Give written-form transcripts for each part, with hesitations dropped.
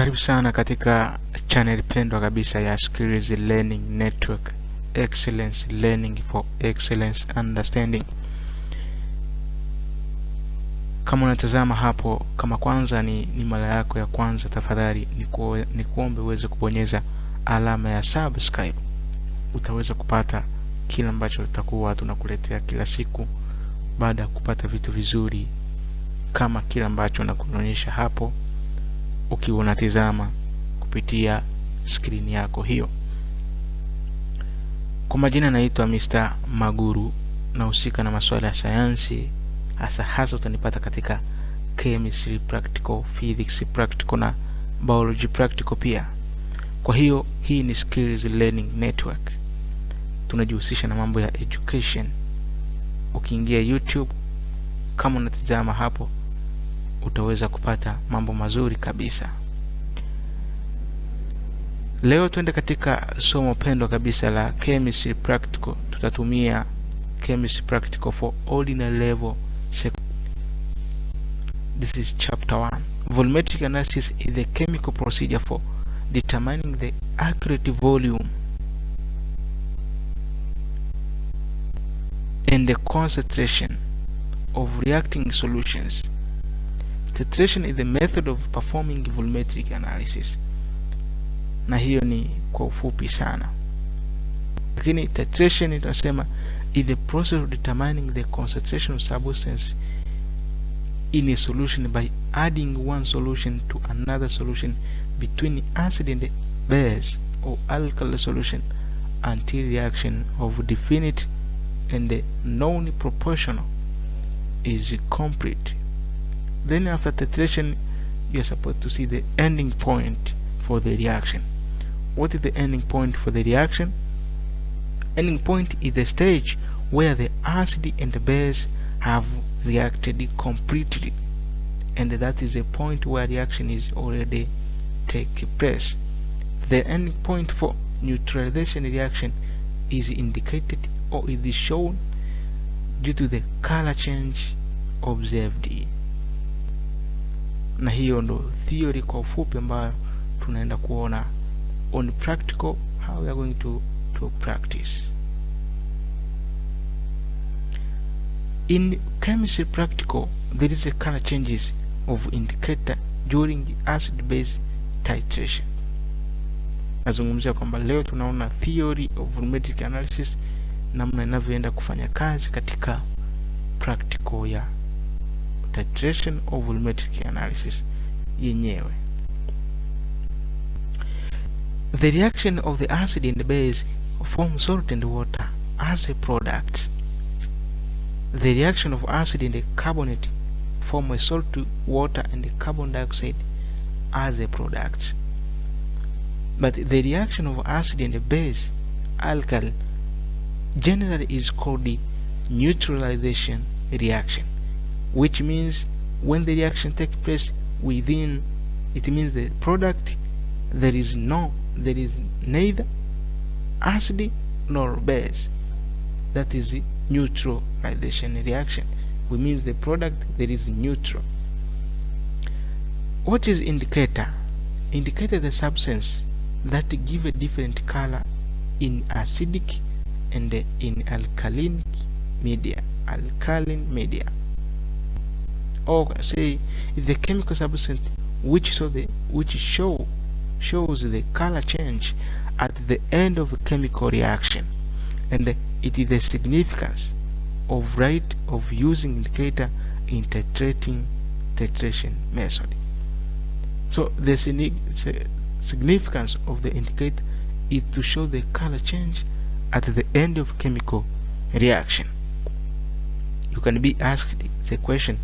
Karibu sana katika channel pendwa kabisa ya Skillslearningnetwork Excellencelearning for excellence understanding. Kama unatazama hapo, kama kwanza ni mara yako ya kwanza, tafadhali ni kuombe uweze kubonyeza alama ya subscribe. Utaweza kupata kila ambacho tutakuwa tunakuletea kila siku, baada ya kupata vitu vizuri kama kila ambacho nakuonyesha hapo ukiwa unatazama kupitia screen yako hiyo. Kwa majina naitwa Mr. Maguru, nahusika na masuala ya sayansi, hasa utanipata katika chemistry practical, physics practical na biology practical pia. Kwa hiyo hii ni Skills Learning Network. Tunajihusisha na mambo ya education. Ukiingia YouTube, kama unatazama hapo, utaweza kupata mambo mazuri kabisa. Leo tuende katika somo pendwa kabisa la chemistry practical. Tutatumia chemistry practical for ordinary level. This is chapter 1. Volumetric analysis is the chemical procedure for determining the accurate volume and the concentration of reacting solutions. Titration is the method of performing volumetric analysis. Na hiyo ni kwa ufupi sana. Lakini titration tunasema is the process of determining the concentration of substance in a solution by adding one solution to another solution between acid and base or alkali solution until reaction of definite and non-proportional is complete. Then after titration, you are supposed to see the ending point for the reaction. What is the ending point for the reaction? Ending point is the stage where the acid and the base have reacted completely, and that is a point where reaction is already taking place. The ending point for neutralization reaction is indicated or is shown due to the color change observed. Na hiyo ndo theory kwa ufupi ambayo tunaenda kuona on practical how we are going to practice. In chemistry practical, there is a color changes of indicator during acid base titration. Nazungumzia kwamba leo tunaona theory of volumetric analysis, namna inavyoenda kufanya kazi katika practical ya titration of volumetric analysis yenyewe. The reaction of the acid and the base form salt and water as a product. The reaction of acid and the carbonate form a salt, water and carbon dioxide as a product. But the reaction of acid and the base, alkyl, generally is called the neutralization reaction, which means when the reaction takes place within, it means the product there is neither acid nor base. That is the neutralization reaction, which means the product there is neutral. What is indicator? Indicator the substance that give a different color in acidic and in alkaline media. Or say the chemical substance which shows the color change at the end of a chemical reaction, and it is the significance of using indicator in titration method. So the significance of the indicator is to show the color change at the end of chemical reaction. You can be asked the question,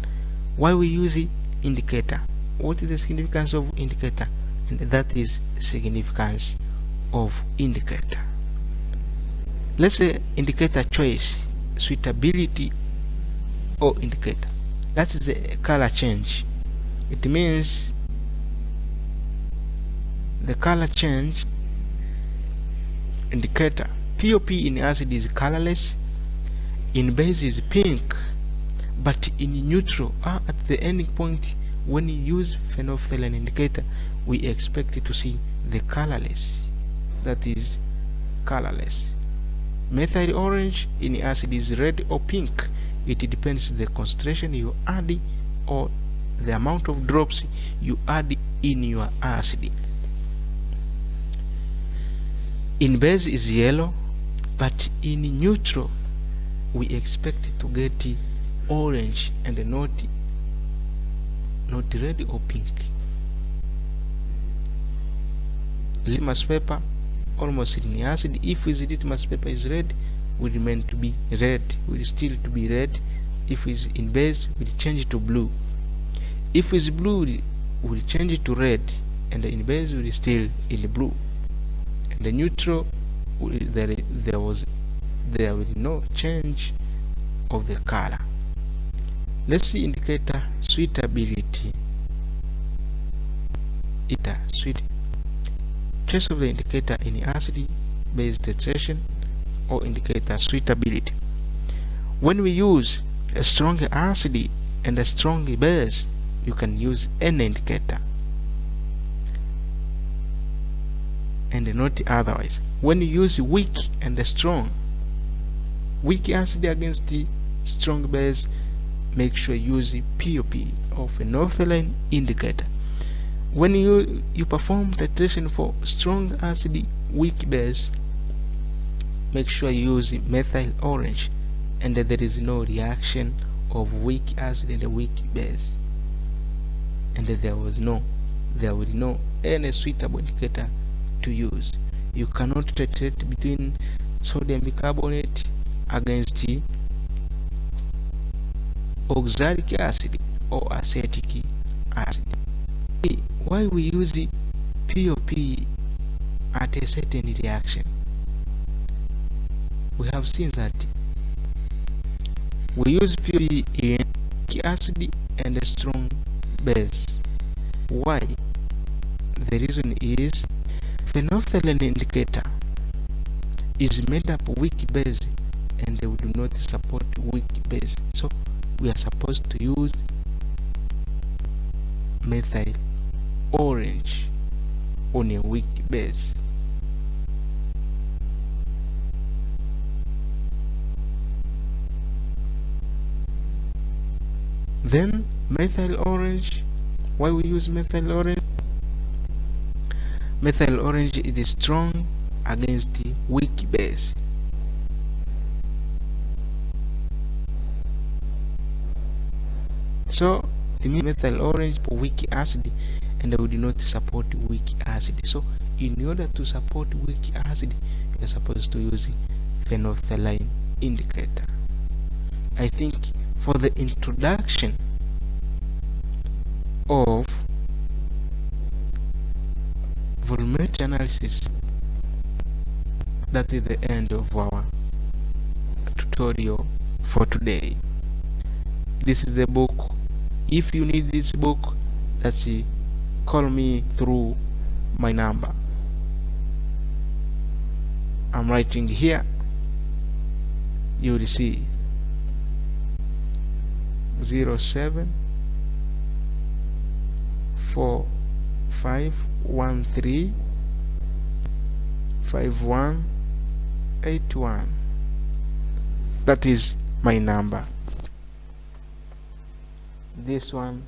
why we use the indicator? What is the significance of indicator? And that is significance of indicator. Let's say indicator choice, suitability or indicator. That is the color change. It means the color change indicator. POP in acid is colorless, in base is pink, but in neutral at the ending point when you use phenolphthalein indicator, we expect to see the colorless, that is colorless. Methyl orange in acid is red or pink. It depends the concentration you add or the amount of drops you add in your acid. In base is yellow, but in neutral we expect to get orange and not red or pink. Litmus paper almost in acid, if the litmus paper is red, will remain to be red, will still to be red. If it's in base, will change to blue. If it's blue, will change to red, and in base will still in blue. And the neutral, there will no change of the color. Let's see indicator suitability. Sweet. Choice of the indicator in acid base titration or indicator suitability. When we use a strong acid and a strong base, you can use any indicator and not otherwise. When you use weak and strong, weak acid against the strong base, make sure you use POP or phenolphthalein indicator. When you perform titration for strong acid, weak base, make sure you use methyl orange, and there is no reaction of weak acid and weak base, and there will no any suitable indicator to use. You cannot titrate between sodium bicarbonate against oxalic acid or acetic acid. Why we use the POP at a certain reaction? We have seen that we use POP in acid and a strong base. Why? The reason is phenolphthalein indicator is made up of weak base, and they do not support weak base, so we are supposed to use methyl orange on a weak base. Then methyl orange, why we use methyl orange? Methyl orange is strong against the weak base. So the methyl orange for weak acid, and they would not support weak acid. So in order to support weak acid, you are supposed to use phenolphthalein indicator. I think for the introduction of volumetric analysis, that is the end of our tutorial for today. This is the book. If you need this book, that's it. Call me through my number. I'm writing here. You will see 07 4513 5181. That is my number. This one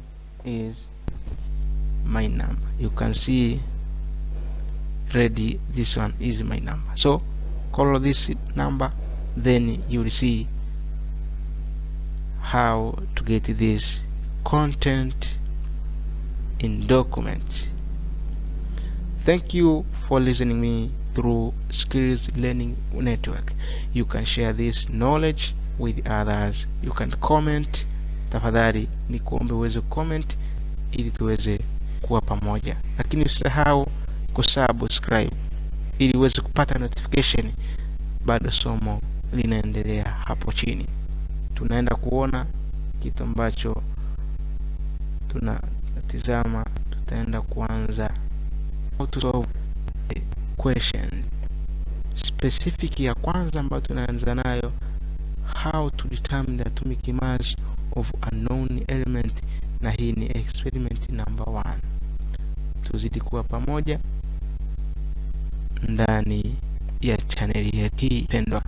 is my number. You can see ready, this one is my number. So call this number, then you will see how to get this content in document. Thank you for listening me through Skills Learning Network. You can share this knowledge with others. You can comment. Tafadhali ni kuombe uweze comment ili tuweze kuwa pamoja, lakini usisahau kusubscribe ili uweze kupata notification. Bado somo linaendelea hapo chini. Tunaenda kuona kitu ambacho tunatizama. Tutaenda kuanza how to solve the question specific. Ya kwanza ambayo tunaanza nayo, how to determine the atomic mass of a known element na hii ni experiment number 1. Tuzidi kuwa pamoja ndani ya channel yetu hii pendwa.